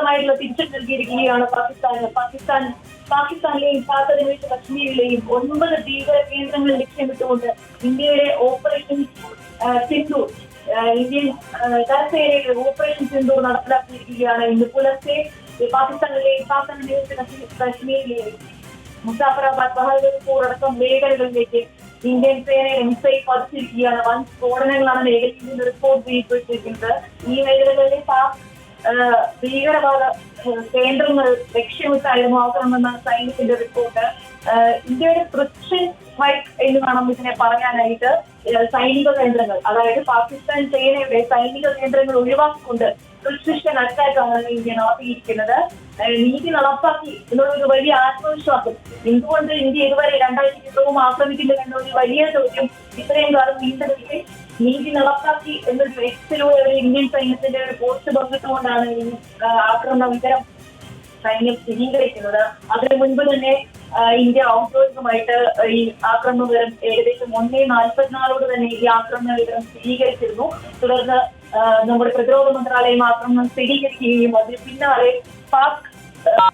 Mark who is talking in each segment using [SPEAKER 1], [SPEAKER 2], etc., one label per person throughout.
[SPEAKER 1] ശക്തമായിട്ടുള്ള തിരിച്ചടി നൽകിയിരിക്കുകയാണ് പാകിസ്ഥാനിലെയും ഭാരതത്തിലെയും കശ്മീരിലെയും 9 ഭീകര കേന്ദ്രങ്ങൾ ലക്ഷ്യമിട്ടുകൊണ്ട് ഇന്ത്യയുടെ ഓപ്പറേഷൻ സിന്ദൂർ ഇന്ത്യൻ കരസേനയുടെ ഓപ്പറേഷൻ സിന്ദൂർ നടപ്പിലാക്കിയിരിക്കുകയാണ്. ഇന്ന് പുലർച്ചെ പാകിസ്ഥാനിലെയും കശ്മീരിലെയും മുസാഫറാബാദ്, ബഹൽപൂർ അടക്കം മേഖലകളിലേക്ക് ഇന്ത്യൻ സേനയുടെ മിസൈൽ പതിച്ചിരിക്കുകയാണ്. വൻ സ്ഫോടനങ്ങളാണ് മേഖലയിൽ നിന്ന് റിപ്പോർട്ട് ചെയ്യപ്പെട്ടിരിക്കുന്നത്. ഈ മേഖലകളിലെ ഭീകരവാദ കേന്ദ്രങ്ങൾ ലക്ഷ്യമിട്ടായിരുന്നു ആക്രമണമെന്നാണ് സൈന്യത്തിന്റെ റിപ്പോർട്ട്. ഇന്ത്യയുടെ പ്രിസിഷൻ സ്ട്രൈക്ക് എന്ന് വേണം ഇതിനെ പറയാനായിട്ട്. സൈനിക കേന്ദ്രങ്ങൾ, അതായത് പാകിസ്ഥാൻ സേനയുടെ സൈനിക കേന്ദ്രങ്ങൾ ഒഴിവാക്കിക്കൊണ്ട് പ്രിസിഷൻ അറ്റാക്കാണ് ഇന്ത്യ നടത്തിയിരിക്കുന്നത്. നീതി നടപ്പാക്കി എന്നുള്ളൊരു വലിയ ആത്മവിശ്വാസം. എന്തുകൊണ്ട് ഇന്ത്യ ഇതുവരെ 2000 യുദ്ധവും ആക്രമിക്കില്ല എന്നൊരു വലിയ ചോദ്യം ഇത്രയും കാലം നീണ്ടു. നീതി നടപ്പാക്കി എന്നൊരു എക്സിലൂടെ ഒരു ഇന്ത്യൻ സൈന്യത്തിന്റെ ഒരു പോസ്റ്റ് പങ്കിട്ടുകൊണ്ടാണ് ഈ ആക്രമണ വിവരം സൈന്യം സ്ഥിരീകരിക്കുന്നത്. അതിനു മുൻപ് തന്നെ ഇന്ത്യ ഔദ്യോഗികമായിട്ട് ഈ ആക്രമണ വിവരം ഏകദേശം 1:44 തന്നെ ഈ ആക്രമണ വിവരം സ്ഥിരീകരിച്ചിരുന്നു. തുടർന്ന് നമ്മുടെ പ്രതിരോധ മന്ത്രാലയം ആക്രമണം സ്ഥിരീകരിക്കുകയും അതിന് പിന്നാലെ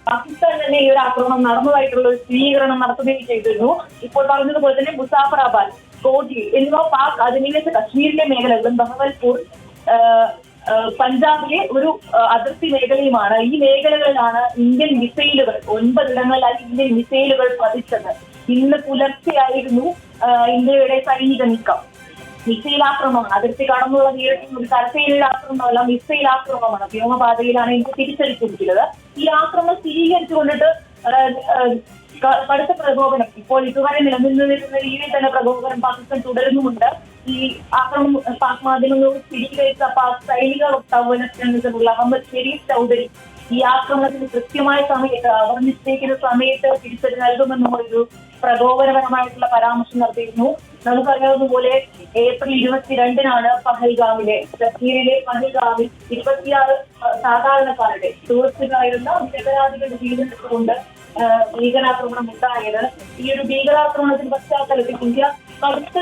[SPEAKER 1] പാകിസ്ഥാൻ തന്നെ ഈ ഒരു ആക്രമണം നടന്നതായിട്ടുള്ള ഒരു സ്ഥിരീകരണം നടത്തുകയും ചെയ്തിരുന്നു. ഇപ്പോൾ പറഞ്ഞതുപോലെ തന്നെ മുസാഫറാബാദ്, കോജി എന്നിവ പാക് അധിനിവേശ കശ്മീരിലെ മേഖലകളും ബഹവൽപൂർ പഞ്ചാബിലെ ഒരു അതിർത്തി മേഖലയുമാണ്. ഈ മേഖലകളിലാണ് ഇന്ത്യൻ മിസൈലുകൾ 9 ഇടങ്ങളിലായി ഇന്ത്യൻ മിസൈലുകൾ പതിച്ചത്. ഇന്ന് പുലർച്ചെയായിരുന്നു ഇന്ത്യയുടെ സൈനിക നീക്കം. മിസൈൽ ആക്രമണമാണ്. അതിർത്തി കടന്നുള്ള നേരിട്ടുള്ള ഒരു കരസേനയുടെ ആക്രമണമല്ല, മിസൈൽ ആക്രമണമാണ്. വ്യോമപാതയിലാണ് ഇന്ത്യ തിരിച്ചടിച്ചിരിക്കുന്നത്. ഈ ആക്രമണം സ്ഥിരീകരിച്ചുകൊണ്ടിട്ട് കടുത്ത പ്രകോപനം ഇപ്പോൾ ഇതുവരെ നിലനിന്നിരുന്ന രീതിയിൽ തന്നെ പ്രകോപനം പാകിസ്ഥാൻ തുടരുന്നുമുണ്ട്. ഈ ആക്രമണം പാക് മാധ്യമങ്ങളോട് സ്ഥിരീകരിച്ച പാക് സൈനിക വക്താവ് അഹമ്മദ് ഷെരീഫ് ചൗധരി ഈ ആക്രമണത്തിന് കൃത്യമായ സമയത്ത് അവർ നിശ്ചയിക്കുന്ന സമയത്ത് തിരിച്ചടി നൽകുമെന്നും ഒരു പ്രകോപനപരമായിട്ടുള്ള പരാമർശം നടത്തിയിരുന്നു. നമുക്കറിയാവുന്നതുപോലെ ഏപ്രിൽ 22-നാണ് പഹൽഗാമിലെ കശ്മീരിലെ പഹൽഗാമിൽ 26 സാധാരണക്കാരുടെ ടൂറിസ്റ്റുകളായിരുന്ന നിരപരാധികളുടെ ജീവനെടുത്തുകൊണ്ട് ഭീകരാക്രമണം ഉണ്ടായത്. ഈ ഒരു ഭീകരാക്രമണത്തിന്റെ പശ്ചാത്തലത്തിൽ ഇന്ത്യ കടുത്ത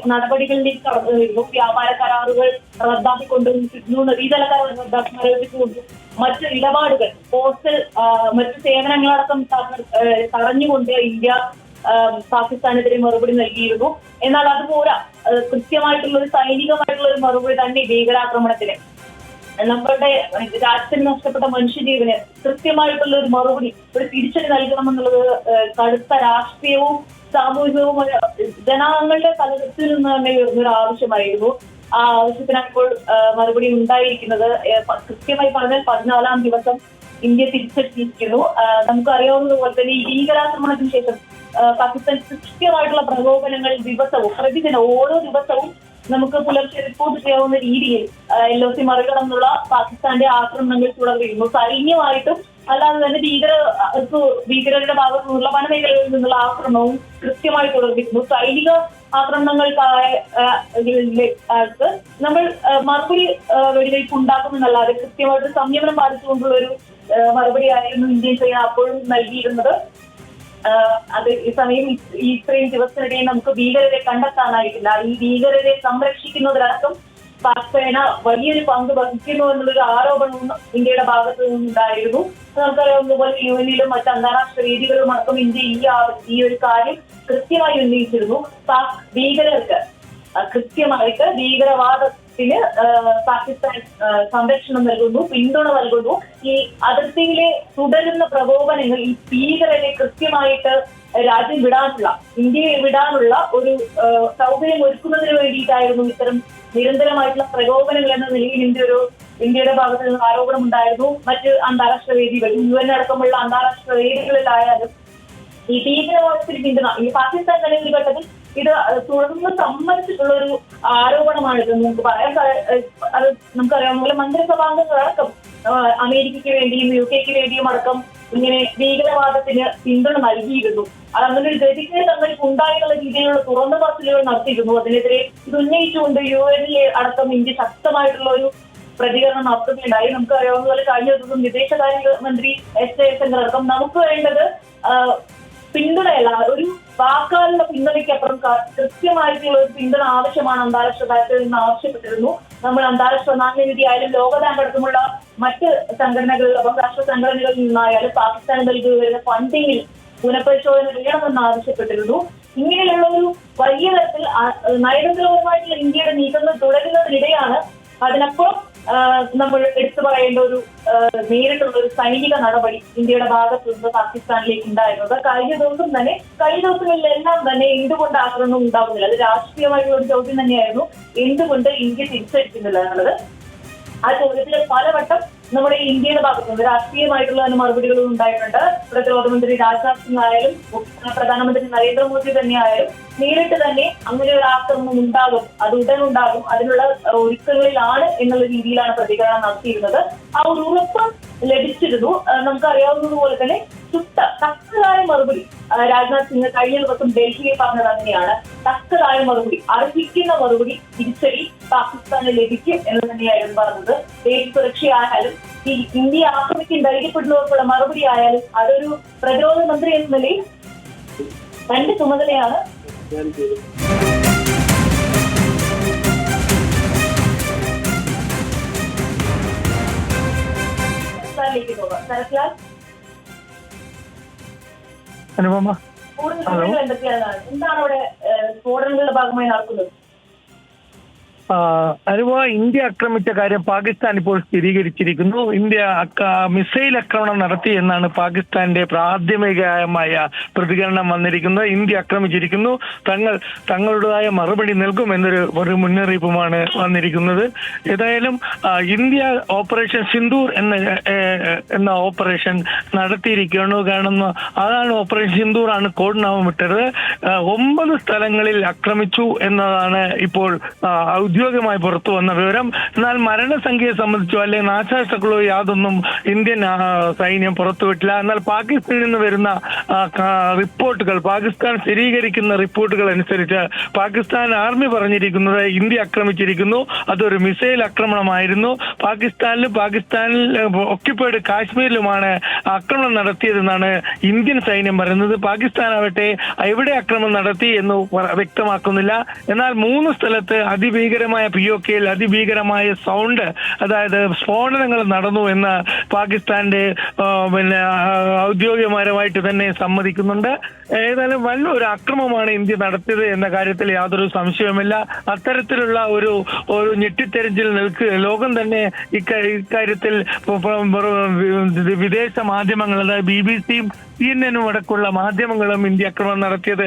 [SPEAKER 1] നടപടികളിലേക്ക് കടന്നു വരുന്നു. വ്യാപാര കരാറുകൾ റദ്ദാക്കിക്കൊണ്ടും നദീതല കരാർ റദ്ദാക്കി മറ്റ് ഇടപാടുകൾ, പോസ്റ്റൽ മറ്റ് സേവനങ്ങളടക്കം തടഞ്ഞുകൊണ്ട് ഇന്ത്യ പാകിസ്ഥാനെതിരെ മറുപടി നൽകിയിരുന്നു. എന്നാൽ അതുപോരാ, കൃത്യമായിട്ടുള്ള ഒരു സൈനികമായിട്ടുള്ള ഒരു മറുപടി തന്നെ ഭീകരാക്രമണത്തിന്, നമ്മളുടെ രാജ്യത്തിന് നഷ്ടപ്പെട്ട മനുഷ്യജീവന് കൃത്യമായിട്ടുള്ള ഒരു മറുപടി, ഒരു തിരിച്ചടി നൽകണമെന്നുള്ളത് കടുത്ത രാഷ്ട്രീയവും സാമൂഹികവുമായ ജനങ്ങളുടെ തലത്തിൽ നിന്ന് തന്നെ ഉയർന്നൊരു ആവശ്യമായിരുന്നു. ആ ആവശ്യത്തിനാണ് ഇപ്പോൾ മറുപടി ഉണ്ടായിരിക്കുന്നത്. കൃത്യമായി പറഞ്ഞാൽ 14-ാം ദിവസം ഇന്ത്യ തിരിച്ചെത്തിയിരിക്കുന്നു. നമുക്കറിയാവുന്നതുപോലെ തന്നെ ഈ ഭീകരാക്രമണത്തിന് ശേഷം പാകിസ്ഥാൻ കൃത്യമായിട്ടുള്ള പ്രകോപനങ്ങൾ ദിവസവും പ്രതിദിനം ഓരോ ദിവസവും നമുക്ക് പുലർച്ചെ റിപ്പോർട്ട് ചെയ്യാവുന്ന രീതിയിൽ LOC മറികടന്നുള്ള പാകിസ്ഥാന്റെ ആക്രമണങ്ങൾ തുടർന്നിരുന്നു. സൈന്യമായിട്ടും അല്ലാതെ തന്നെ ഭീകരരുടെ ഭാഗത്തു നിന്നുള്ള വനമേഖലകളിൽ നിന്നുള്ള ആക്രമണവും കൃത്യമായി തുടർന്നിരുന്നു. സൈനിക ആക്രമണങ്ങൾക്ക് നമ്മൾ മറുപടി വെടിവയ്പ് ഉണ്ടാക്കുമെന്നല്ലാതെ കൃത്യമായിട്ട് സംയമനം പാലിച്ചുകൊണ്ടുള്ള ഒരു മറുപടിയായിരുന്നു ഇന്ത്യൻ സേന അപ്പോഴും നൽകിയിരുന്നത്. അത് ഈ സമയം ഇത്രയും ദിവസത്തിനിടെ നമുക്ക് ഭീകരരെ കണ്ടെത്താനായിട്ടില്ല. ഈ ഭീകരരെ സംരക്ഷിക്കുന്നതിലടക്കം പാക് സേന വലിയൊരു പങ്ക് വഹിക്കുന്നു എന്നുള്ളൊരു ആരോപണവും ഇന്ത്യയുടെ ഭാഗത്തു നിന്നുണ്ടായിരുന്നു. നമുക്കറിയാവുന്നതുപോലെ UN-ലും മറ്റ് അന്താരാഷ്ട്ര വേദികളിലും അടക്കം ഇന്ത്യ ഈ ഒരു കാര്യം കൃത്യമായി ഉന്നയിച്ചിരുന്നു. പാക് ഭീകരർക്ക് കൃത്യമായിട്ട് ഭീകരവാദത്തിന് പാകിസ്ഥാൻ സംരക്ഷണം നൽകുന്നു, പിന്തുണ നൽകുന്നു. ഈ അതിർത്തിയിലെ തുടരുന്ന പ്രകോപനങ്ങൾ ഈ ഭീകരരെ കൃത്യമായിട്ട് രാജ്യം വിടാനുള്ള, ഇന്ത്യയെ വിടാനുള്ള ഒരു സൗകര്യം ഒരുക്കുന്നതിന് വേണ്ടിയിട്ടായിരുന്നു ഇത്തരം നിരന്തരമായിട്ടുള്ള പ്രകോപനങ്ങൾ എന്ന നിലയിൽ ഇന്ത്യയുടെ ഭാഗത്ത് നിന്ന് ആരോപണം ഉണ്ടായിരുന്നു. മറ്റ് അന്താരാഷ്ട്ര വേദികൾ, UN അടക്കമുള്ള അന്താരാഷ്ട്ര വേദികളിലായാലും ഈ ഭീകരവാദത്തിന് പിന്തുണ ഈ പാകിസ്ഥാൻ തന്നെ ഒരു ഘട്ടത്തിൽ ഇത് തുടർന്ന് സമ്മതിച്ചിട്ടുള്ള ഒരു ആരോപണമാണിത്. നമുക്ക് പറയാൻ അത് നമുക്കറിയാവുന്ന പോലെ മന്ത്രിസഭാംഗങ്ങളടക്കം അമേരിക്കയ്ക്ക് വേണ്ടിയും UK-ക്ക് വേണ്ടിയും അടക്കം ഇങ്ങനെ ഭീകരവാദത്തിന് പിന്തുണ നൽകിയിരുന്നു. അത് അങ്ങനെ ഒരു ഗതിക്ക് തങ്ങൾക്ക് ഉണ്ടായിട്ടുള്ള രീതിയിലുള്ള തുറന്ന പറച്ചിലുകൾ നടത്തിയിരുന്നു. അതിനെതിരെ ഇത് ഉന്നയിച്ചുകൊണ്ട് UN-ൽ അടക്കം ഇന്ത്യ ശക്തമായിട്ടുള്ള ഒരു പ്രതികരണം നടത്തുകയുണ്ടായി. നമുക്കറിയാവുന്ന പോലെ കഴിഞ്ഞ ദിവസം വിദേശകാര്യ മന്ത്രി S ജയശങ്കർ അടക്കം നമുക്ക് വേണ്ടത് പിന്തുണയല്ല, ഒരു വാക്കാലുള്ള പിന്തുണയ്ക്കപ്പുറം കൃത്യമായിട്ടുള്ള ഒരു പിന്തുണ ആവശ്യമാണ് അന്താരാഷ്ട്ര തലത്തിൽ നിന്ന് ആവശ്യപ്പെട്ടിരുന്നു. നമ്മൾ അന്താരാഷ്ട്ര നാണ്യനിധി ആയാലും ലോക ബാങ്ക് അടക്കമുള്ള മറ്റ് സംഘടനകൾ, അന്താരാഷ്ട്ര സംഘടനകളിൽ നിന്നായാലും പാകിസ്ഥാൻ നൽകി വരുന്ന ഫണ്ടിങ്ങിൽ പുനഃപരിശോധന വേണമെന്ന് ആവശ്യപ്പെട്ടിരുന്നു. ഇങ്ങനെയുള്ള ഒരു വലിയ തരത്തിൽ നയതന്ത്രപരമായിട്ടുള്ള ഇന്ത്യയുടെ നീക്കങ്ങൾ തുടരുന്നതിനിടെയാണ് അതിനപ്പുറം നമ്മൾ എടുത്തു പറയേണ്ട ഒരു നേരിട്ടുള്ള ഒരു സൈനിക നടപടി ഇന്ത്യയുടെ ഭാഗത്തു നിന്ന് പാകിസ്ഥാനിലേക്ക് ഉണ്ടായിരുന്നത്. കഴിഞ്ഞ ദിവസങ്ങളിലെല്ലാം തന്നെ എന്തുകൊണ്ട് ആക്രമണം ഉണ്ടാകുന്നില്ല, അത് രാഷ്ട്രീയമായിട്ടുള്ള ഒരു ചോദ്യം തന്നെയായിരുന്നു. എന്തുകൊണ്ട് ഇന്ത്യ തിരിച്ചടിക്കുന്നില്ല എന്നുള്ളത്. ആ ചോദ്യത്തിൽ പലവട്ടം നമ്മുടെ ഇന്ത്യയുടെ ഭാഗത്തു നിന്ന് രാഷ്ട്രീയമായിട്ടുള്ള മറുപടികളും ഉണ്ടായിട്ടുണ്ട്. പ്രതിരോധ മന്ത്രി രാജ്നാഥ് സിംഗ് ആയാലും പ്രധാനമന്ത്രി നരേന്ദ്രമോദി തന്നെ ആയാലും നേരിട്ട് തന്നെ അങ്ങനെ ഒരു ആക്രമണം ഉണ്ടാകും, അത് ഉടൻ ഉണ്ടാകും, അതിനുള്ള ഒരുക്കങ്ങളിലാണ് എന്നുള്ള രീതിയിലാണ് പ്രതികരണം നടത്തിയിരുന്നത്. ആ ഒരു ഉറപ്പ് ലഭിച്ചിരുന്നു. നമുക്കറിയാവുന്നതുപോലെ തന്നെ തക്കതായ മറുപടി രാജ്നാഥ് സിംഗ് കഴിഞ്ഞ ദിവസം ഡൽഹിയിൽ പറഞ്ഞത് അങ്ങനെയാണ്. തക്കതായ മറുപടി, അർഹിക്കുന്ന മറുപടി തിരിച്ചടി പാകിസ്ഥാന് ലഭിക്കും എന്ന് തന്നെയായിരുന്നു പറഞ്ഞത്. ദേശീയ സുരക്ഷയായാലും ഈ ഇന്ത്യ ആക്രമിക്കാൻ ധൈര്യപ്പെടുന്നവർക്കുള്ള മറുപടി ആയാലും അതൊരു പ്രതിരോധ മന്ത്രി എന്ന നിലയിൽ തന്റെ ചുമതലയാണ്. ശരത്ലാൽ, കൂടുതൽ വിവരങ്ങൾ എന്തൊക്കെയാണ്? എന്താണ് അവിടെ സ്ഫോടനങ്ങളുടെ ഭാഗമായി നടക്കുന്നത്?
[SPEAKER 2] അനുഭവ, ഇന്ത്യ ആക്രമിച്ച കാര്യം പാകിസ്ഥാൻ ഇപ്പോൾ സ്ഥിരീകരിച്ചിരിക്കുന്നു. ഇന്ത്യ മിസൈൽ ആക്രമണം നടത്തി എന്നാണ് പാകിസ്ഥാന്റെ പ്രാഥമികമായ പ്രതികരണം വന്നിരിക്കുന്നത്. ഇന്ത്യ ആക്രമിച്ചിരിക്കുന്നു, തങ്ങളുടേതായ മറുപടി നൽകും ഒരു മുന്നറിയിപ്പുമാണ് വന്നിരിക്കുന്നത്. ഏതായാലും ഇന്ത്യ ഓപ്പറേഷൻ സിന്ദൂർ എന്ന ഓപ്പറേഷൻ നടത്തിയിരിക്കുകയാണ്. കാരണം അതാണ് ഓപ്പറേഷൻ സിന്ദൂർ ആണ് കോഡ് നാമം വിട്ടത്. 9 സ്ഥലങ്ങളിൽ ആക്രമിച്ചു എന്നതാണ് ഇപ്പോൾ ഔദ്യോഗികമായി പുറത്തു വന്ന വിവരം. എന്നാൽ മരണസംഖ്യയെ സംബന്ധിച്ചോ അല്ലെങ്കിൽ നാശനഷ്ടങ്ങളോ യാതൊന്നും ഇന്ത്യൻ സൈന്യം പുറത്തുവിട്ടില്ല. എന്നാൽ പാകിസ്ഥാനിൽ നിന്ന് വരുന്ന റിപ്പോർട്ടുകൾ, പാകിസ്ഥാൻ സ്ഥിരീകരിക്കുന്ന റിപ്പോർട്ടുകൾ അനുസരിച്ച് പാകിസ്ഥാൻ ആർമി പറഞ്ഞിരിക്കുന്നത് ഇന്ത്യ ആക്രമിച്ചിരിക്കുന്നു, അതൊരു മിസൈൽ ആക്രമണമായിരുന്നു. പാകിസ്ഥാനിൽ ഒക്യുപ്പൈഡ് കാശ്മീരിലുമാണ് ആക്രമണം നടത്തിയതെന്നാണ് ഇന്ത്യൻ സൈന്യം പറയുന്നത്. പാകിസ്ഥാൻ ആവട്ടെ എവിടെ ആക്രമണം നടത്തി എന്ന് വ്യക്തമാക്കുന്നില്ല. എന്നാൽ 3 സ്ഥലത്ത് അതിഭീകരമായ POKയിൽ അതിഭീകരമായ സൗണ്ട്, അതായത് സ്ഫോടനങ്ങൾ നടന്നു എന്ന് പാകിസ്ഥാന്റെ ഔദ്യോഗികപരമായിട്ട് തന്നെ സമ്മതിക്കുന്നുണ്ട്. ഏതായാലും വലിയൊരു അക്രമമാണ് ഇന്ത്യ നടത്തിയത് എന്ന കാര്യത്തിൽ യാതൊരു സംശയവുമില്ല. അത്തരത്തിലുള്ള ഒരു ഞെട്ടിത്തെരച്ചിൽ ലോകം തന്നെ ഇക്കാര്യത്തിൽ വിദേശ മാധ്യമങ്ങൾ, അതായത് BBC-യും CNN അടക്കമുള്ള മാധ്യമങ്ങളും ഇന്ത്യ ആക്രമണം നടത്തിയത്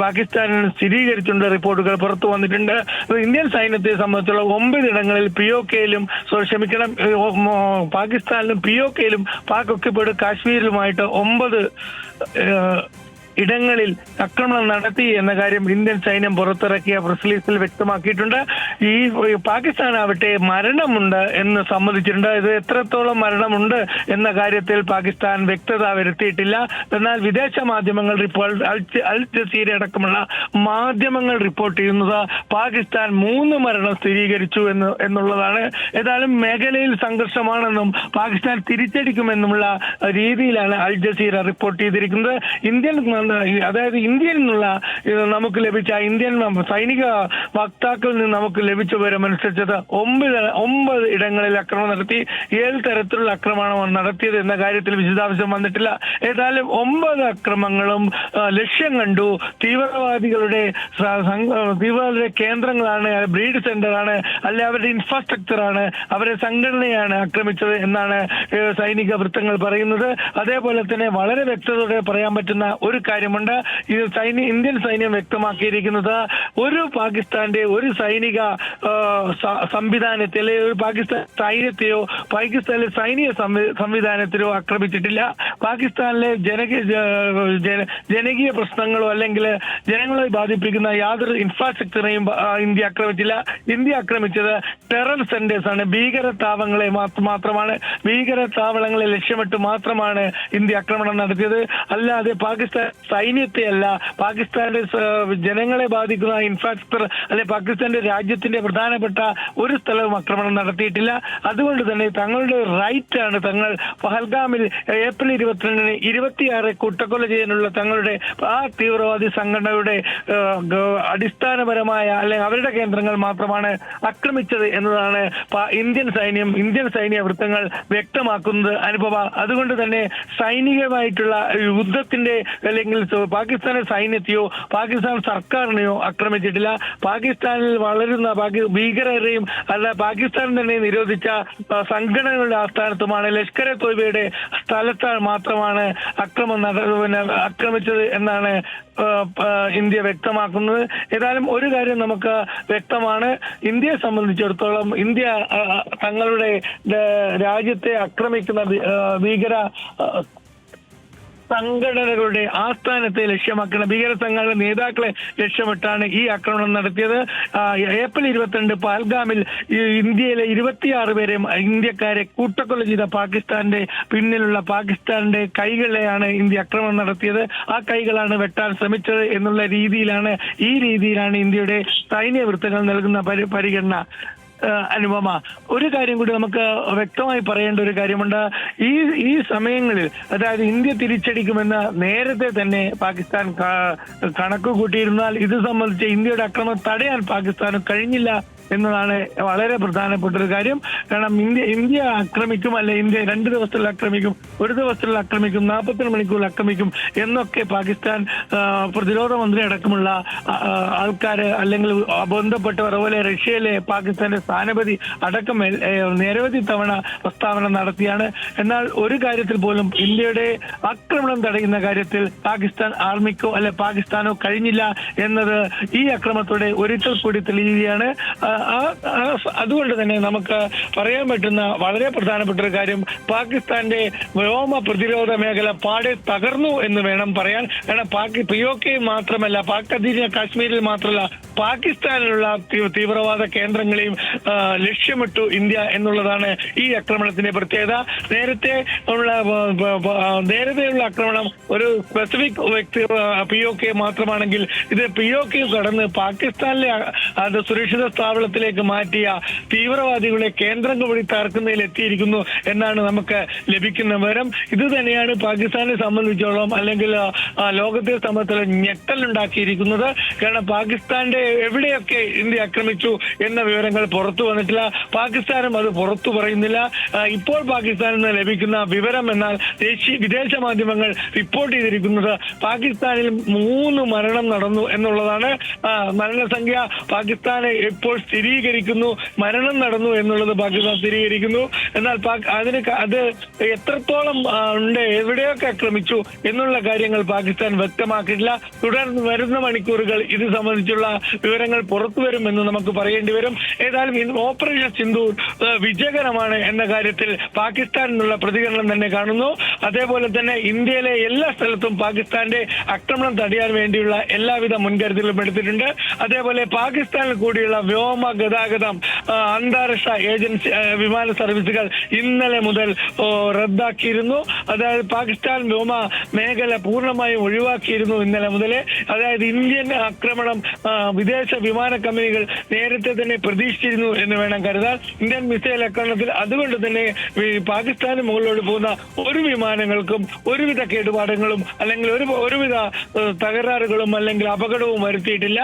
[SPEAKER 2] പാകിസ്ഥാനിൽ സ്ഥിരീകരിച്ചുകൊണ്ട് റിപ്പോർട്ടുകൾ പുറത്തു വന്നിട്ടുണ്ട്. ഇന്ത്യൻ സൈന്യത്തെ സംബന്ധിച്ചുള്ള 9 ഇടങ്ങളിൽ POKയിലും പാകിസ്ഥാനിലും POKയിലും പാക് ഒക്യുപ്പൈഡ് കാശ്മീരിലുമായിട്ട് 9 ഇടങ്ങളിൽ ആക്രമണം നടത്തി എന്ന കാര്യം ഇന്ത്യൻ സൈന്യം പുറത്തിറക്കിയ പ്രസ് റിലീസിൽ വ്യക്തമാക്കിയിട്ടുണ്ട്. ഈ പാകിസ്ഥാനാവട്ടെ മരണമുണ്ട് എന്ന് സമ്മതിച്ചിട്ടുണ്ട്. ഇത് എത്രത്തോളം മരണമുണ്ട് എന്ന കാര്യത്തിൽ പാകിസ്ഥാൻ വ്യക്തത വരുത്തിയിട്ടില്ല. എന്നാൽ വിദേശ മാധ്യമങ്ങൾ അൽ ജസീറ അടക്കമുള്ള മാധ്യമങ്ങൾ റിപ്പോർട്ട് ചെയ്യുന്നത് പാകിസ്ഥാൻ 3 മരണം സ്ഥിരീകരിച്ചു എന്നുള്ളതാണ്. ഏതായാലും മേഖലയിൽ സംഘർഷമാണെന്നും പാകിസ്ഥാൻ തിരിച്ചടിക്കുമെന്നുമുള്ള രീതിയിലാണ് അൽ ജസീറ റിപ്പോർട്ട് ചെയ്തിരിക്കുന്നത്. ഇന്ത്യയിൽ നിന്നുള്ള നമുക്ക് ലഭിച്ച ഇന്ത്യൻ സൈനിക വക്താക്കളിൽ നിന്ന് നമുക്ക് ലഭിച്ച വിവരമനുസരിച്ചത് 9 ഇടങ്ങളിൽ ആക്രമണം നടത്തി. 7 തരത്തിലുള്ള ആക്രമണം നടത്തിയത് എന്ന കാര്യത്തിൽ വിശദാംശം വന്നിട്ടില്ല. ഏതായാലും 9 അക്രമങ്ങളും ലക്ഷ്യം കണ്ടു. തീവ്രവാദികളുടെ കേന്ദ്രങ്ങളാണ്, ബ്രീഡ് സെന്ററാണ്, അല്ലെ അവരുടെ ഇൻഫ്രാസ്ട്രക്ചറാണ്, അവരുടെ സംഘടനയാണ് ആക്രമിച്ചത് എന്നാണ് സൈനിക വൃത്തങ്ങൾ പറയുന്നത്. അതേപോലെ തന്നെ വളരെ വ്യക്തതയോടെ പറയാൻ പറ്റുന്ന ഒരു കാര്യമുണ്ട്. ഇന്ത്യൻ സൈന്യം വ്യക്തമാക്കിയിരിക്കുന്നത് പാകിസ്ഥാന്റെ ഒരു സൈനിക സംവിധാനത്തെ, അല്ലെങ്കിൽ ഒരു പാകിസ്ഥാൻ സൈന്യത്തെയോ പാകിസ്ഥാനിലെ സൈനിക സംവിധാനത്തിലോ ആക്രമിച്ചിട്ടില്ല. പാകിസ്ഥാനിലെ ജനകീയ പ്രശ്നങ്ങളോ അല്ലെങ്കിൽ ജനങ്ങളെ ബാധിപ്പിക്കുന്ന യാതൊരു ഇൻഫ്രാസ്ട്രക്ചറേയും ഇന്ത്യ ആക്രമിച്ചില്ല. ഇന്ത്യ ആക്രമിച്ചത് ടെറർ സെന്റേഴ്സ് ആണ്, ഭീകരതാവളങ്ങളെ മാത്രമാണ്. ഭീകരതാവളങ്ങളെ ലക്ഷ്യമിട്ട് മാത്രമാണ് ഇന്ത്യ ആക്രമണം നടത്തിയത്. അല്ലാതെ പാകിസ്ഥാൻ സൈന്യത്തെയല്ല, പാകിസ്ഥാന്റെ ജനങ്ങളെ ബാധിക്കുന്ന ഇൻഫ്രാസ്ട്രക്ചർ അല്ലെ പാകിസ്ഥാന്റെ രാജ്യത്തിന്റെ പ്രധാനപ്പെട്ട ഒരു സ്ഥലവും ആക്രമണം നടത്തിയിട്ടില്ല. അതുകൊണ്ട് തന്നെ തങ്ങളുടെ റൈറ്റ് ആണ് തങ്ങൾ പഹൽഗാമിൽ ഏപ്രിൽ 22-ന് 26 കൂട്ടക്കൊല ചെയ്യാനുള്ള തങ്ങളുടെ ആ തീവ്രവാദി സംഘടനയുടെ അടിസ്ഥാനപരമായ അല്ലെങ്കിൽ അവരുടെ കേന്ദ്രങ്ങൾ മാത്രമാണ് ആക്രമിച്ചത് എന്നതാണ് ഇന്ത്യൻ സൈന്യ വൃത്തങ്ങൾ വ്യക്തമാക്കുന്നത് അനുഭവ. അതുകൊണ്ട് തന്നെ സൈനികമായിട്ടുള്ള യുദ്ധത്തിന്റെ അല്ലെങ്കിൽ പാകിസ്ഥാൻ സൈന്യത്തെയോ പാകിസ്ഥാൻ സർക്കാരിനെയോ ആക്രമിച്ചിട്ടില്ല. പാകിസ്ഥാനിൽ വളരുന്ന ഭീകരരെയും അല്ല പാകിസ്ഥാൻ തന്നെ നിരോധിച്ച സംഘടനകളുടെ ആസ്ഥാനത്തുമാണ് ലഷ്കർ എ തോയ്ബയുടെ സ്ഥലത്ത് മാത്രമാണ് ആക്രമിച്ചത് എന്നാണ് ഇന്ത്യ വ്യക്തമാക്കുന്നത്. ഏതായാലും ഒരു കാര്യം നമുക്ക് വ്യക്തമാണ്, ഇന്ത്യയെ സംബന്ധിച്ചിടത്തോളം ഇന്ത്യ തങ്ങളുടെ രാജ്യത്തെ ആക്രമിക്കുന്ന ഭീകര സംഘടനകളുടെ ആസ്ഥാനത്തെ ലക്ഷ്യമാക്കുന്ന ഭീകര സംഘടന നേതാക്കളെ ലക്ഷ്യമിട്ടാണ് ഈ ആക്രമണം നടത്തിയത്. ഏപ്രിൽ 22 പഹൽഗാമിൽ ഇന്ത്യയിലെ 26 പേരെ ഇന്ത്യക്കാരെ കൂട്ടക്കൊല ചെയ്ത പാകിസ്ഥാന്റെ പിന്നിലുള്ള പാകിസ്ഥാന്റെ കൈകളെയാണ് ഇന്ത്യ ആക്രമണം നടത്തിയത്. ആ കൈകളാണ് വെട്ടാൻ ശ്രമിച്ചത് എന്നുള്ള രീതിയിലാണ് ഇന്ത്യയുടെ സൈന്യ വൃത്തങ്ങൾ നൽകുന്ന പരിഗണന. അനുപമ, ഒരു കാര്യം കൂടി നമുക്ക് വ്യക്തമായി പറയേണ്ട ഒരു കാര്യമുണ്ട്. ഈ സമയങ്ങളിൽ അതായത് ഇന്ത്യ തിരിച്ചടിക്കുമെന്ന് നേരത്തെ തന്നെ പാകിസ്ഥാൻ കണക്ക് കൂട്ടിയിരുന്നാൽ ഇത് സംബന്ധിച്ച് ഇന്ത്യയുടെ ആക്രമണം തടയാൻ പാകിസ്ഥാന് കഴിഞ്ഞില്ല എന്നതാണ് വളരെ പ്രധാനപ്പെട്ട ഒരു കാര്യം. കാരണം ഇന്ത്യ ആക്രമിക്കും, അല്ലെ ഇന്ത്യ 2 ദിവസത്തിൽ ആക്രമിക്കും, 1 ദിവസത്തിൽ ആക്രമിക്കും, 42 മണിക്കൂറിൽ ആക്രമിക്കും എന്നൊക്കെ പാകിസ്ഥാൻ പ്രതിരോധ മന്ത്രി അടക്കമുള്ള ആൾക്കാര് അല്ലെങ്കിൽ ബന്ധപ്പെട്ടവർ, അതുപോലെ റഷ്യയിലെ പാകിസ്ഥാന്റെ സ്ഥാനപതി അടക്കം നിരവധി തവണ പ്രസ്താവന നടത്തിയാണ്. എന്നാൽ ഒരു കാര്യത്തിൽ പോലും ഇന്ത്യയുടെ ആക്രമണം തടയുന്ന കാര്യത്തിൽ പാകിസ്ഥാൻ ആർമിക്കോ അല്ലെ പാകിസ്ഥാനോ കഴിഞ്ഞില്ല എന്നത് ഈ ആക്രമണത്തോടെ ഒരിക്കൽ കൂടി തെളിയുകയാണ്. അതുകൊണ്ട് തന്നെ നമുക്ക് പറയാൻ പറ്റുന്ന വളരെ പ്രധാനപ്പെട്ട ഒരു കാര്യം, പാകിസ്ഥാന്റെ വ്യോമ പ്രതിരോധ മേഖല പാടെ തകർന്നു എന്ന് വേണം പറയാൻ. കാരണം POK മാത്രമല്ല, പാക് അധീന കാശ്മീരിൽ മാത്രമല്ല, പാകിസ്ഥാനിലുള്ള തീവ്രവാദ കേന്ദ്രങ്ങളെയും ലക്ഷ്യമിട്ടു ഇന്ത്യ എന്നുള്ളതാണ് ഈ ആക്രമണത്തിന്റെ പ്രത്യേകത. നേരത്തെയുള്ള ആക്രമണം ഒരു സ്പെസിഫിക് വ്യക്തി POK മാത്രമാണെങ്കിൽ ഇത് POK കടന്ന് പാകിസ്ഥാനിലെ അത് സുരക്ഷിത സ്ഥാപനത്തിലേക്ക് മാറ്റിയ തീവ്രവാദികളെ കേന്ദ്രങ്ങൾ വഴി തകർക്കുന്നതിൽ എത്തിയിരിക്കുന്നു എന്നാണ് നമുക്ക് ലഭിക്കുന്ന വിവരം. ഇത് തന്നെയാണ് പാകിസ്ഥാനെ സംബന്ധിച്ചോളം അല്ലെങ്കിൽ ലോകത്തെ സംബന്ധിച്ചുള്ള ഞെട്ടലുണ്ടാക്കിയിരിക്കുന്നത്. കാരണം പാകിസ്ഥാന്റെ എവിടെയൊക്കെ ഇന്ത്യ ആക്രമിച്ചു എന്ന വിവരങ്ങൾ പുറത്തു വന്നിട്ടില്ല, പാകിസ്ഥാനും അത് പുറത്തു പറയുന്നില്ല. ഇപ്പോൾ പാകിസ്ഥാനിൽ നിന്ന് ലഭിക്കുന്ന വിവരം എന്നാൽ വിദേശ മാധ്യമങ്ങൾ റിപ്പോർട്ട് ചെയ്തിരിക്കുന്നത് പാകിസ്ഥാനിൽ 3 മരണം നടന്നു എന്നുള്ളതാണ്. മരണസംഖ്യ പാകിസ്ഥാനെ ഇപ്പോൾ സ്ഥിരീകരിക്കുന്നു, മരണം നടന്നു എന്നുള്ളത് പാകിസ്ഥാൻ സ്ഥിരീകരിക്കുന്നു. എന്നാൽ അത് എത്രത്തോളം ഉണ്ട്, എവിടെയൊക്കെ ആക്രമിച്ചു എന്നുള്ള കാര്യങ്ങൾ പാകിസ്ഥാൻ വ്യക്തമാക്കിയിട്ടില്ല. തുടർന്ന് വരുന്ന മണിക്കൂറുകൾ ഇത് സംബന്ധിച്ചുള്ള വിവരങ്ങൾ പുറത്തു വരുമെന്ന് നമുക്ക് പറയേണ്ടി വരും. ഏതായാലും ഓപ്പറേഷൻ സിന്ദൂർ വിജയകരമാണ് എന്ന കാര്യത്തിൽ പാകിസ്ഥാനിനുള്ള പ്രതികരണം തന്നെ കാണുന്നു. അതേപോലെ തന്നെ ഇന്ത്യയിലെ എല്ലാ സ്ഥലത്തും പാകിസ്ഥാന്റെ ആക്രമണം തടയാൻ വേണ്ടിയുള്ള എല്ലാവിധ മുൻകരുതലും എടുത്തിട്ടുണ്ട്. അതേപോലെ പാകിസ്ഥാനിൽ കൂടിയുള്ള വ്യോമ ഗതാഗതം അന്താരാഷ്ട്ര ഏജൻസി വിമാന സർവീസുകൾ ഇന്നലെ മുതൽ റദ്ദാക്കിയിരുന്നു. അതായത് പാകിസ്ഥാൻ വ്യോമ മേഖല പൂർണ്ണമായും ഒഴിവാക്കിയിരുന്നു ഇന്നലെ മുതലേ. അതായത് ഇന്ത്യൻ ആക്രമണം വിദേശ വിമാന കമ്പനികൾ നേരത്തെ തന്നെ പ്രതീക്ഷിച്ചിരുന്നു എന്ന് വേണം കരുതാൻ. ഇന്ത്യൻ മിസൈൽ ആക്രമണത്തിൽ അതുകൊണ്ട് തന്നെ പാകിസ്ഥാന് മുകളിലോട്ട് പോകുന്ന ഒരു വിമാനങ്ങൾക്കും ഒരുവിധ കേടുപാടുകളും അല്ലെങ്കിൽ ഒരുവിധ തകരാറുകളും അല്ലെങ്കിൽ അപകടവും വരുത്തിയിട്ടില്ല.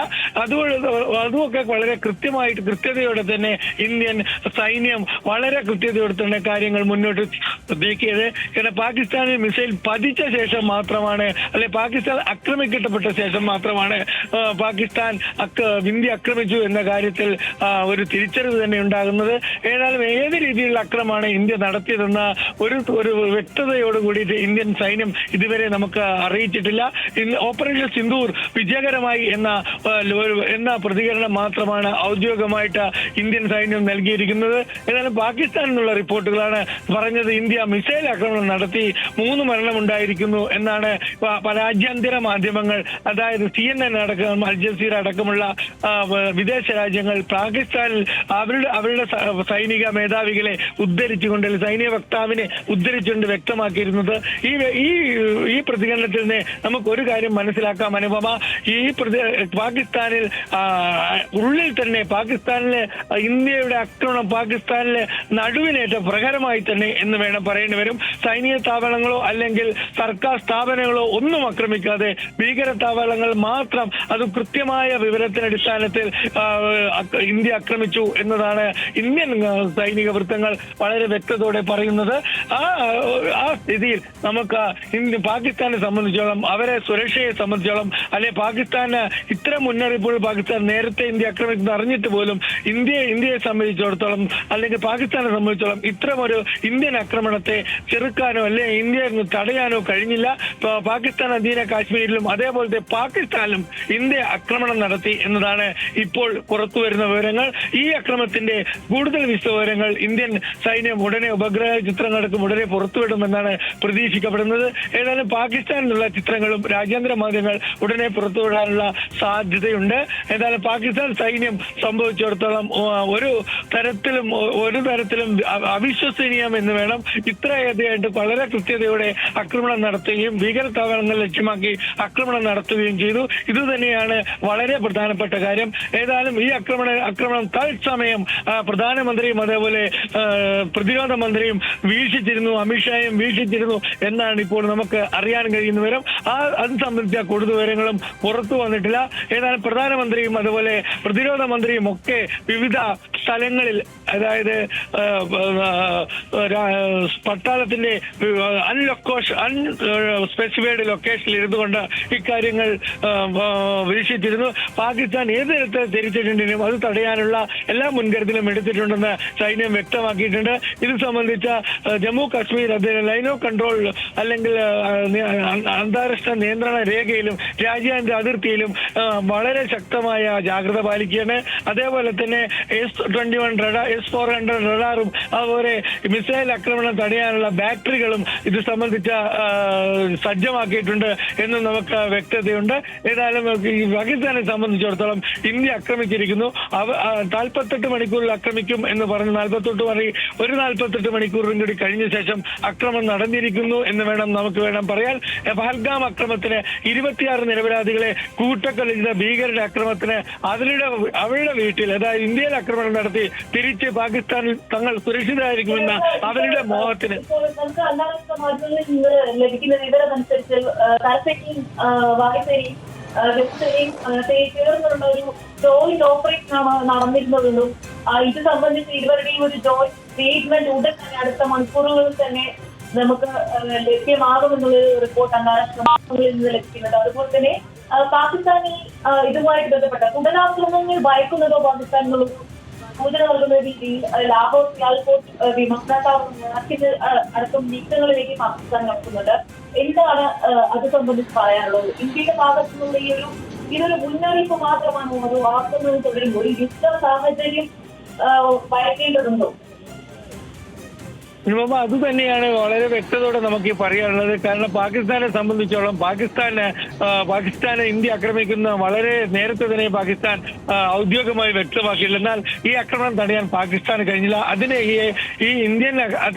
[SPEAKER 2] അതുമൊക്കെ വളരെ കൃത്യതയോടെ തന്നെ ഇന്ത്യൻ സൈന്യം വളരെ കൃത്യതയോടെ തന്നെ കാര്യങ്ങൾ മുന്നോട്ട് നീക്കിയത്. കാരണം പാകിസ്ഥാനിൽ മിസൈൽ പതിച്ച ശേഷം മാത്രമാണ്, അല്ലെ പാകിസ്ഥാൻ ആക്രമിക്കപ്പെട്ട ശേഷം മാത്രമാണ് പാകിസ്ഥാൻ ഇന്ത്യ ആക്രമിച്ചു എന്ന കാര്യത്തിൽ ഒരു തിരിച്ചറിവ് തന്നെ ഉണ്ടാകുന്നത്. ഏതായാലും ഏത് രീതിയിലുള്ള ആക്രമണമാണ് ഇന്ത്യ നടത്തിയതെന്ന ഒരു വ്യക്തതയോടുകൂടിയിട്ട് ഇന്ത്യൻ സൈന്യം ഇതുവരെ നമുക്ക് അറിയിച്ചിട്ടില്ല. ഓപ്പറേഷൻ സിന്ദൂർ വിജയകരമായി എന്ന പ്രതികരണം മാത്രമാണ് ഔദ്യോഗികമായിട്ട് ഇന്ത്യൻ സൈന്യം നൽകിയിരിക്കുന്നത്. ഏതായാലും പാകിസ്ഥാനിൽ നിന്നുള്ള റിപ്പോർട്ടുകളാണ് പറഞ്ഞത് ഇന്ത്യ മിസൈൽ ആക്രമണം നടത്തി 3 മരണം ഉണ്ടായിരിക്കുന്നു എന്നാണ് പല രാജ്യാന്തര മാധ്യമങ്ങൾ, അതായത് CNN അടക്കം അൽ ജസീറ അടക്കമുള്ള വിദേശ രാജ്യങ്ങൾ പാകിസ്ഥാനിൽ അവരുടെ സൈനിക മേധാവികളെ ഉദ്ധരിച്ചുകൊണ്ട്, സൈനിക വക്താവിനെ ഉദ്ധരിച്ചുകൊണ്ട് വ്യക്തമാക്കിയിരുന്നു വരുന്നത്. ഈ പ്രതികരണത്തിൽ നിന്ന് നമുക്ക് ഒരു കാര്യം മനസ്സിലാക്കാം അനുപമ. പാകിസ്ഥാനിൽ ഉള്ളിൽ തന്നെ പാകിസ്ഥാനിലെ ഇന്ത്യയുടെ ആക്രമണം പാകിസ്ഥാനിലെ നടുവിനേറ്റ പ്രഹരമായി തന്നെ എന്ന് വേണം പറയേണ്ടി വരും. സൈനിക സ്ഥാപനങ്ങളോ അല്ലെങ്കിൽ സർക്കാർ സ്ഥാപനങ്ങളോ ഒന്നും ആക്രമിക്കാതെ ഭീകര താവളങ്ങൾ മാത്രം, അത് കൃത്യമായ വിവരത്തിനടിസ്ഥാനത്തിൽ ഇന്ത്യ ആക്രമിച്ചു എന്നതാണ് ഇന്ത്യൻ സൈനിക വൃത്തങ്ങൾ വളരെ വ്യക്തതയോടെ പറയുന്നത്. ആ സ്ഥിതിയിൽ നമുക്ക് പാകിസ്ഥാനെ സംബന്ധിച്ചോളം, അവരെ സുരക്ഷയെ സംബന്ധിച്ചോളം, അല്ലെ പാകിസ്ഥാന് ഇത്തരം മുന്നറിയിപ്പുകൾ പാകിസ്ഥാൻ നേരത്തെ ഇന്ത്യ ആക്രമിക്കുന്നത് അറിഞ്ഞിട്ട് പോലും ഇന്ത്യയെ സംബന്ധിച്ചിടത്തോളം അല്ലെങ്കിൽ പാകിസ്ഥാനെ സംബന്ധിച്ചോളം ഇത്തരമൊരു ഇന്ത്യൻ ആക്രമണത്തെ ചെറുക്കാനോ അല്ലെ ഇന്ത്യ തടയാനോ കഴിഞ്ഞില്ല. പാകിസ്ഥാൻ അധീന കാശ്മീരിലും അതേപോലത്തെ പാകിസ്ഥാനിലും ഇന്ത്യ ആക്രമണം നടത്തി എന്നതാണ് ഇപ്പോൾ പുറത്തുവരുന്ന വിവരങ്ങൾ. ഈ ആക്രമണത്തിന്റെ കൂടുതൽ വിശദവിവരങ്ങൾ ഇന്ത്യൻ സൈന്യം ഉടനെ ഉപഗ്രഹ ചിത്രങ്ങളടക്കം ഉടനെ പുറത്തുവിടുമെന്നാണ് പ്രതീക്ഷിക്കപ്പെടുന്നത്. ഏതായാലും പാകിസ്ഥാനിലുള്ള ചിത്രങ്ങളും രാജ്യാന്തര മാധ്യമങ്ങൾ ഉടനെ പുറത്തുവിടാനുള്ള സാധ്യതയുണ്ട്. ഏതായാലും പാകിസ്ഥാൻ സൈന്യം സംഭവിച്ചിടത്തോളം ഒരു തരത്തിലും അവിശ്വസനീയം എന്ന് വേണം. ഇത്രയധികമായിട്ട് വളരെ കൃത്യതയോടെ ആക്രമണം നടത്തുകയും ഭീകരതാവളങ്ങൾ ലക്ഷ്യമാക്കി ആക്രമണം നടത്തുകയും ചെയ്തു. ഇതുതന്നെയാണ് വളരെ പ്രധാനപ്പെട്ട കാര്യം. ഏതായാലും ഈ ആക്രമണം തത്സമയം പ്രധാനമന്ത്രിയും അതേപോലെ പ്രതിരോധ മന്ത്രിയും വീക്ഷിച്ചിരുന്നു, അമിത്ഷായും വീക്ഷിച്ചിരുന്നു എന്നാണ് ഇപ്പോൾ നമുക്ക് അറിയാൻ കഴിയുന്ന വിവരം. അത് സംബന്ധിച്ച കൂടുതൽ വിവരങ്ങളും പുറത്തു വന്നിട്ടില്ല. ഏതായാലും പ്രധാനമന്ത്രിയും അതുപോലെ പ്രതിരോധ മന്ത്രിയും ഒക്കെ വിവിധ സ്ഥലങ്ങളിൽ, അതായത് പട്ടാളത്തിന്റെ അൺസ്പെസിഫൈഡ് ലൊക്കേഷനിൽ ഇരുന്നുകൊണ്ട് ഇക്കാര്യങ്ങൾ വീക്ഷിച്ചിരുന്നു. പാകിസ്ഥാൻ ഏത് തരത്തിൽ തിരിച്ചിട്ടുണ്ടെങ്കിലും അത് തടയാനുള്ള എല്ലാ മുൻകരുതലും എടുത്തിട്ടുണ്ടെന്ന് സൈന്യം വ്യക്തമാക്കിയിട്ടുണ്ട്. ഇത് സംബന്ധിച്ച Jammu Kashmir line of control അല്ലെങ്കിൽ അന്താരാഷ്ട്ര നിയന്ത്രണ രേഖയിലും രാജ്യാന്തര അതിർത്തിയിലും വളരെ ശക്തമായ ജാഗ്രത പാലിക്കുകയാണ്. അതേപോലെ തന്നെ S-400 റഡാറും അതുപോലെ മിസൈൽ ആക്രമണം തടയാനുള്ള ബാറ്ററികളും ഇത് സംബന്ധിച്ച സജ്ജമാക്കിയിട്ടുണ്ട് എന്ന് നമുക്ക് വ്യക്തതയുണ്ട്. ഏതായാലും ഈ പാകിസ്ഥാനെ സംബന്ധിച്ചിടത്തോളം ഇന്ത്യ ആക്രമിച്ചിരിക്കുന്നു. 48 മണിക്കൂറിൽ ആക്രമിക്കും എന്ന് പറഞ്ഞ് 48 മണിക്കൂറും കൂടി കഴിഞ്ഞ ശേഷം ആക്രമണം നടന്നിരിക്കുന്നു എന്ന് നമുക്ക് പറയാൻ. പഹൽഗാം ആക്രമണത്തിന് 26 നിരപരാധികളെ കൂട്ടക്കൊല്ലുന്ന ഭീകരരുടെ ആക്രമണത്തിന് അവരുടെ വീട്ടിൽ, അതായത് ഇന്ത്യയിൽ ആക്രമണം നടത്തി തിരിച്ച് പാകിസ്ഥാനിൽ തങ്ങൾ സുരക്ഷിതരായിരിക്കുമെന്ന അവരുടെ മോഹത്തിന്
[SPEAKER 1] നമുക്ക് അന്താരാഷ്ട്ര മാധ്യമങ്ങളിൽ നിന്ന് ലഭിക്കുന്ന വിവരമനുസരിച്ച് വായ്പയും ചേർന്നുള്ള ഒരു ജോയിന്റ് ഓപ്പറേഷൻ ആണ് നടന്നിരുന്നതെന്നും ഇത് സംബന്ധിച്ച് ഇരുവരുടെയും ഒരു ജോയിന്റ് സ്റ്റേറ്റ്മെന്റ് ഉടൻ തന്നെ അടുത്ത മണിക്കൂറുകളിൽ തന്നെ നമുക്ക് ലഭ്യമാകുമെന്നുള്ള റിപ്പോർട്ട് അന്താരാഷ്ട്ര മാധ്യമങ്ങളിൽ നിന്ന് ലഭിക്കുന്നത്. അതുപോലെ തന്നെ പാകിസ്ഥാനിൽ ഇതുമായിട്ട് ബന്ധപ്പെട്ട തുടരാക്രമണങ്ങൾ ഭയക്കുന്നതോ പാകിസ്ഥാൻ എന്നുള്ളത് സൂചന നൽകുന്ന രീതിയിൽ ലാഹോർ സിയാൽകോട്ട് വിമാനത്താവളം അടക്കം നീക്കങ്ങളിലേക്ക് പാകിസ്ഥാൻ നടത്തുന്നുണ്ട്. എന്താണ് അത് സംബന്ധിച്ച് പറയാനുള്ളത്? ഇന്ത്യയുടെ ഭാഗത്തു നിന്നുള്ള ഇതൊരു മുന്നറിയിപ്പ് മാത്രമാണോ അതോ ആക്രമണം തുടരുമ്പോൾ ഈ യുദ്ധ സാഹചര്യം ഭയക്കേണ്ടതുണ്ടോ?
[SPEAKER 2] അത് തന്നെയാണ് വളരെ വ്യക്തതയോടെ നമുക്ക് പറയാനുള്ളത്. കാരണം പാകിസ്ഥാനെ സംബന്ധിച്ചോളം പാകിസ്ഥാനെ ഇന്ത്യ ആക്രമിക്കുന്ന വളരെ നേരത്തെ തന്നെ പാകിസ്ഥാൻ ഔദ്യോഗികമായി വ്യക്തമാക്കിയില്ല. എന്നാൽ ഈ ആക്രമണം തടയാൻ പാകിസ്ഥാന് കഴിഞ്ഞില്ല. അതിനെ ഈ ഇന്ത്യൻ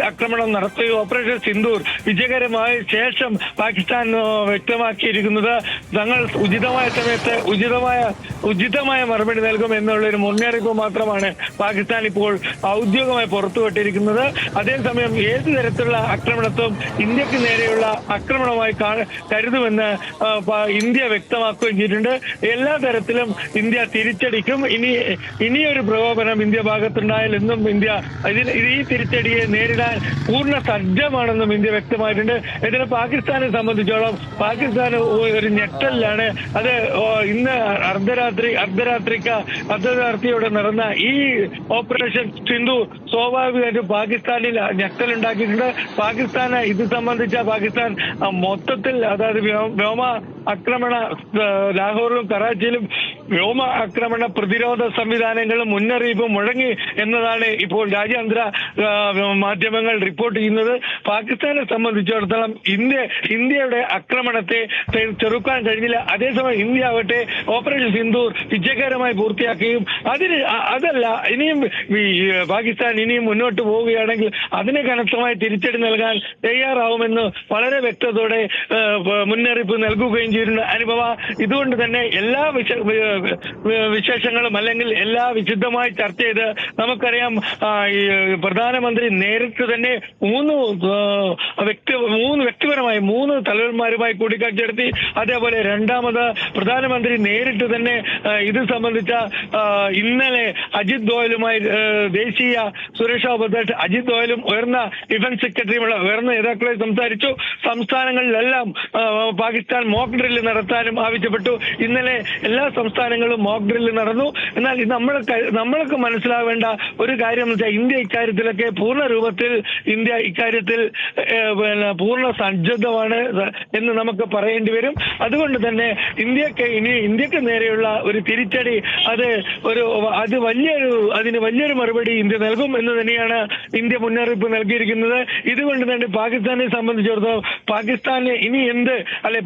[SPEAKER 2] ആക്രമണം നടത്തുകയും ഓപ്പറേഷൻ സിന്ദൂർ വിജയകരമായ ശേഷം പാകിസ്ഥാൻ വ്യക്തമാക്കിയിരിക്കുന്നത് തങ്ങൾ ഉചിതമായ സമയത്ത് ഉചിതമായ മറുപടി നൽകും എന്നുള്ളൊരു മുന്നറിയിപ്പ് മാത്രമാണ് പാകിസ്ഥാൻ ഇപ്പോൾ ഔദ്യോഗികമായി പുറത്തുവിട്ടിരിക്കുന്നത്. അതേസമയം ഏത് തരത്തിലുള്ള ആക്രമണത്വം ഇന്ത്യക്ക് നേരെയുള്ള ആക്രമണമായി കരുതുമെന്ന് ഇന്ത്യ വ്യക്തമാക്കുകയും ചെയ്തിട്ടുണ്ട്. എല്ലാ തരത്തിലും ഇന്ത്യ തിരിച്ചടിക്കും. ഇനിയൊരു പ്രകോപനം ഇന്ത്യ ഭാഗത്തുണ്ടായാൽ എന്നും ഇന്ത്യ ഈ തിരിച്ചടിയെ നേരിടാൻ പൂർണ്ണ സജ്ജമാണെന്നും ഇന്ത്യ വ്യക്തമായിട്ടുണ്ട്. ഇതിന് പാകിസ്ഥാനെ സംബന്ധിച്ചോളം പാകിസ്ഥാൻ ഒരു ഞെട്ടലിലാണ്. അത് ഇന്ന് അർദ്ധരാത്രിയോടെ നടന്ന ഈ ഓപ്പറേഷൻ സിന്ധു സ്വാഭാവികമായിട്ടും പാകിസ്ഥാനിൽ ഞെട്ടലുണ്ടാക്കിയിട്ടുണ്ട്. പാകിസ്ഥാന് ഇത് സംബന്ധിച്ച പാകിസ്ഥാൻ മൊത്തത്തിൽ, അതായത് വ്യോമ ആക്രമണ ലാഹോറിലും കറാച്ചിയിലും വ്യോമ ആക്രമണ പ്രതിരോധ സംവിധാനങ്ങളും മുന്നറിയിപ്പും മുഴങ്ങി എന്നതാണ് ഇപ്പോൾ രാജ്യാന്തര മാധ്യമങ്ങൾ റിപ്പോർട്ട് ചെയ്യുന്നത്. പാകിസ്ഥാനെ സംബന്ധിച്ചിടത്തോളം ഇന്ത്യയുടെ ആക്രമണത്തെ ചെറുക്കാൻ കഴിഞ്ഞില്ല. അതേസമയം ഇന്ത്യ ആവട്ടെ ഓപ്പറേഷൻ സിന്ദൂർ വിജയകരമായി പൂർത്തിയാക്കുകയും അതല്ല ഇനിയും പാകിസ്ഥാൻ ഇനിയും മുന്നോട്ട് പോവുകയാണെങ്കിൽ അതിന് കനത്തമായി തിരിച്ചടി നൽകാൻ തയ്യാറാവുമെന്ന് വളരെ വ്യക്തതയോടെ മുന്നറിയിപ്പ് നൽകുകയും ചെയ്യുന്ന അനുഭവ. ഇതുകൊണ്ട് തന്നെ എല്ലാ വിശേഷങ്ങളും അല്ലെങ്കിൽ എല്ലാ വിശുദ്ധമായി ചർച്ച ചെയ്ത് നമുക്കറിയാം പ്രധാനമന്ത്രി നേരിട്ട് തന്നെ മൂന്ന് വ്യക്തിപരമായി 3 തലവന്മാരുമായി കൂടിക്കാഴ്ച നടത്തി. അതേപോലെ രണ്ടാമത് പ്രധാനമന്ത്രി നേരിട്ട് തന്നെ ഇത് സംബന്ധിച്ച ഇന്നലെ അജിത് ദോവലുമായി ദേശീയ സുരക്ഷാ ഉപദേഷ്ടാവ് അജിത് ദോവലും ഉയർന്ന ഡിഫൻസ് സെക്രട്ടറിയുമുള്ള ഉയർന്ന നേതാക്കളെ സംസാരിച്ചു. സംസ്ഥാനങ്ങളിലെല്ലാം പാകിസ്ഥാൻ മോക്ക് ഡ്രില്ല് നടത്താനും ആവശ്യപ്പെട്ടു. ഇന്നലെ എല്ലാ സംസ്ഥാനങ്ങളും മോക്ക് ഡ്രില്ല് നടന്നു. എന്നാൽ നമ്മൾക്ക് മനസ്സിലാവേണ്ട ഒരു കാര്യം എന്ന് വെച്ചാൽ ഇന്ത്യ ഇക്കാര്യത്തിലൊക്കെ പൂർണ്ണ രൂപത്തിൽ ഇന്ത്യ ഇക്കാര്യത്തിൽ പൂർണ്ണ സജ്ജതമാണ് എന്ന് നമുക്ക് പറയേണ്ടി വരും. അതുകൊണ്ട് തന്നെ ഇന്ത്യക്ക് നേരെയുള്ള ഒരു തിരിച്ചടി അതിന് വലിയൊരു മറുപടി ഇന്ത്യ നൽകും എന്ന് തന്നെയാണ് ഇന്ത്യ മുന്നറിയിപ്പ് നൽകിയിരിക്കുന്നത്. ഇതുകൊണ്ട് തന്നെ പാകിസ്ഥാനെ സംബന്ധിച്ചിടത്തോളം പാകിസ്ഥാന് ഇനി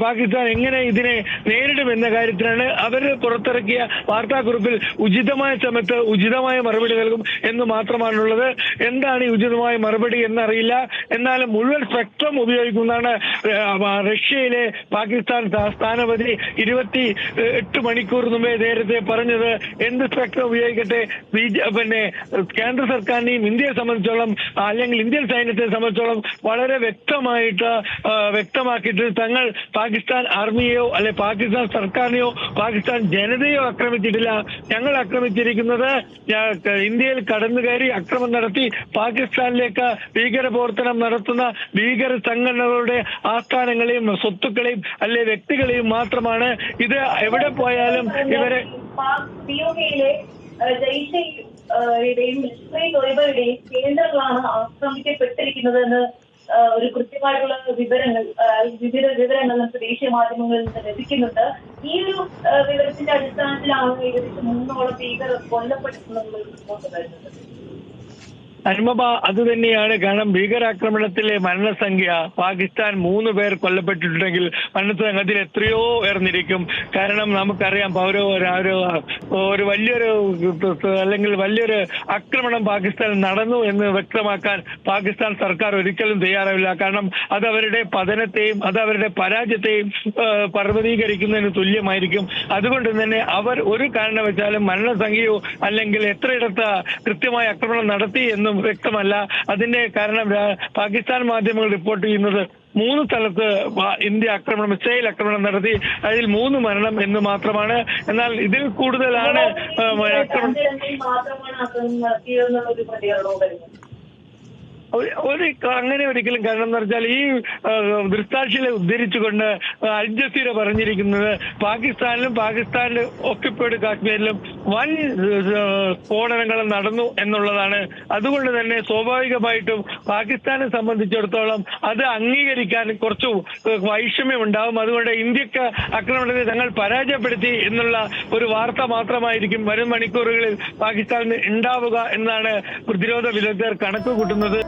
[SPEAKER 2] പാകിസ്ഥാൻ എങ്ങനെ ഇതിനെ നേരിടും എന്ന കാര്യത്തിലാണ് അവർ പുറത്തിറക്കിയ വാർത്താക്കുറിപ്പിൽ ഉചിതമായ സമയത്ത് ഉചിതമായ മറുപടി നൽകും എന്ന് മാത്രമാണുള്ളത്. എന്താണ് ഈ ഉചിതമായ മറുപടി എന്നറിയില്ല. എന്നാലും മുഴുവൻ സ്പെക്ട്രം ഉപയോഗിക്കുന്നതാണ് റഷ്യയിലെ പാകിസ്ഥാൻ സ്ഥാനപതി 28 മണിക്കൂർ മുമ്പേ നേരത്തെ പറഞ്ഞത്. എന്ത് സ്പെക്ട്രം ഉപയോഗിക്കട്ടെ, കേന്ദ്ര സർക്കാരിനെയും ഇന്ത്യയെ സംബന്ധിച്ചോളം അല്ലെങ്കിൽ ഇന്ത്യൻ സൈന്യത്തെ സംബന്ധിച്ചോളം വളരെ വ്യക്തമാക്കിയിട്ട് തങ്ങൾ പാകിസ്ഥാൻ ആർമിയെയോ അല്ലെ പാകിസ്ഥാൻ സർക്കാരിനെയോ പാകിസ്ഥാൻ ജനതയോ ആക്രമിച്ചിട്ടില്ല. ഞങ്ങൾ ആക്രമിച്ചിരിക്കുന്നത് ഇന്ത്യയിൽ കടന്നുകയറി അക്രമം നടത്തി പാകിസ്ഥാനിലേക്ക് ഭീകരപ്രവർത്തനം നടത്തുന്ന ഭീകര സംഘടനകളുടെ ആസ്ഥാനങ്ങളെയും സ്വത്തുക്കളെയും അല്ലെ വ്യക്തികളെയും മാത്രമാണ്. ഇത് എവിടെ പോയാലും ഇവരെ
[SPEAKER 1] ജയ്ഷയുടെയും തൊയ്ബയുടെയും കേന്ദ്രങ്ങളാണ് ആക്രമിക്കപ്പെട്ടിരിക്കുന്നതെന്ന് ഒരു കൃത്യമായിട്ടുള്ള വിവിധ വിവരങ്ങൾ നമുക്ക് ദേശീയ മാധ്യമങ്ങളിൽ നിന്ന് ലഭിക്കുന്നുണ്ട്. ഈ ഒരു വിവരത്തിന്റെ അടിസ്ഥാനത്തിലാണ് ഏകദേശം 3ഓളം ഭീകരർ കൊല്ലപ്പെട്ടിട്ടുണ്ടെന്നുള്ള റിപ്പോർട്ട് വരുന്നത്.
[SPEAKER 2] അനുപമ, അത് തന്നെയാണ്. കാരണം ഭീകരാക്രമണത്തിലെ മരണസംഖ്യ പാകിസ്ഥാൻ 3 പേർ കൊല്ലപ്പെട്ടിട്ടുണ്ടെങ്കിൽ മരണസംഖ്യ അതിൽ എത്രയോ ഉയർന്നിരിക്കും. കാരണം നമുക്കറിയാം ഒരു വലിയൊരു ആക്രമണം പാകിസ്ഥാൻ നടന്നു എന്ന് വ്യക്തമാക്കാൻ പാകിസ്ഥാൻ സർക്കാർ ഒരിക്കലും തയ്യാറാവില്ല. കാരണം അത് അവരുടെ പതനത്തെയും അത് അവരുടെ പരാജയത്തെയും പർവ്വതീകരിക്കുന്നതിന് തുല്യമായിരിക്കും. അതുകൊണ്ട് തന്നെ അവർ ഒരു കാരണവശാലും മരണസംഖ്യയോ അല്ലെങ്കിൽ എത്രയിടത്ത് കൃത്യമായ ആക്രമണം നടത്തി എന്നും വ്യക്തമല്ല. അതിന്റെ കാരണം പാകിസ്ഥാൻ മാധ്യമങ്ങൾ റിപ്പോർട്ട് ചെയ്യുന്നത് 3 സ്ഥലത്ത് ഇന്ത്യ മിസൈൽ ആക്രമണം നടത്തി, അതിൽ 3 മരണം എന്ന് മാത്രമാണ്. എന്നാൽ ഇതിൽ കൂടുതലാണ് അങ്ങനെ ഒരിക്കലും. കാരണം എന്ന് പറഞ്ഞാൽ ഈ ദൃക്സാക്ഷികളെ ഉദ്ധരിച്ചുകൊണ്ട് അൽ ജസീറ പറഞ്ഞിരിക്കുന്നത് പാകിസ്ഥാനിലും പാകിസ്ഥാനിലെ ഓക്യുപ്പൈഡ് കാശ്മീരിലും വൻ സ്ഫോടനങ്ങൾ നടന്നു എന്നുള്ളതാണ്. അതുകൊണ്ട് തന്നെ സ്വാഭാവികമായിട്ടും പാകിസ്ഥാനെ സംബന്ധിച്ചിടത്തോളം അത് അംഗീകരിക്കാൻ കുറച്ച് വൈഷമ്യമുണ്ടാകും. അതുകൊണ്ട് ഇന്ത്യക്ക് ആക്രമണത്തെ തങ്ങൾ പരാജയപ്പെടുത്തി എന്നുള്ള ഒരു വാർത്ത മാത്രമായിരിക്കും വരും മണിക്കൂറുകളിൽ പാകിസ്ഥാനിന് ഉണ്ടാവുക എന്നാണ് പ്രതിരോധ വിദഗ്ധർ കണക്ക് കൂട്ടുന്നത്.